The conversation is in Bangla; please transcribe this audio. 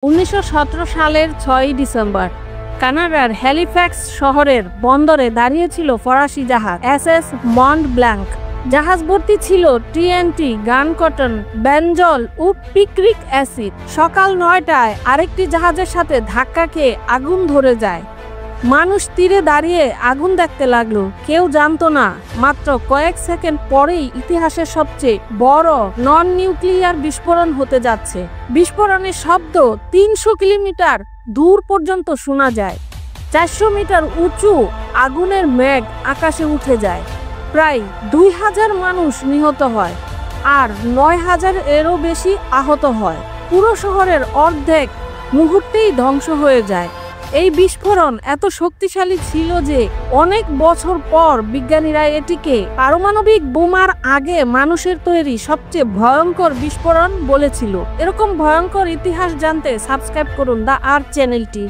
1917 সালের 6 ডিসেম্বর কানাডার হ্যালিফ্যাক্স শহরের বন্দরে দাঁড়িয়েছিল ফরাসি জাহাজ এসএস মন্ট ব্ল্যাঙ্ক। জাহাজ ভর্তি ছিল টিএনটি, গান কটন, বেনজল ও পিক্রিক অ্যাসিড। সকাল 9টায় আরেকটি জাহাজের সাথে ধাক্কা খেয়ে আগুন ধরে যায়। মানুষ তীরে দাঁড়িয়ে আগুন দেখতে লাগলো। কেউ জানতো না মাত্র কয়েক সেকেন্ড পরেই ইতিহাসের সবচেয়ে বড় নন নিউক্লিয়ার বিস্ফোরণ হতে যাচ্ছে। বিস্ফোরণের শব্দ 300 কিলোমিটার দূর পর্যন্ত শোনা যায়। 400 মিটার উঁচু আগুনের মেঘ আকাশে উঠে যায়। প্রায় 2000 মানুষ নিহত হয় আর 9000 এরও বেশি আহত হয়। পুরো শহরের অর্ধেক মুহূর্তেই ধ্বংস হয়ে যায়। এই বিস্ফোরণ এত শক্তিশালী ছিল যে অনেক বছর পর বিজ্ঞানীরা এটিকে পারমাণবিক বোমার আগে মানুষের তৈরি সবচেয়ে ভয়ঙ্কর বিস্ফোরণ বলেছিল। এরকম ভয়ঙ্কর ইতিহাস জানতে সাবস্ক্রাইব করুন দ্য আর্থ চ্যানেলটি।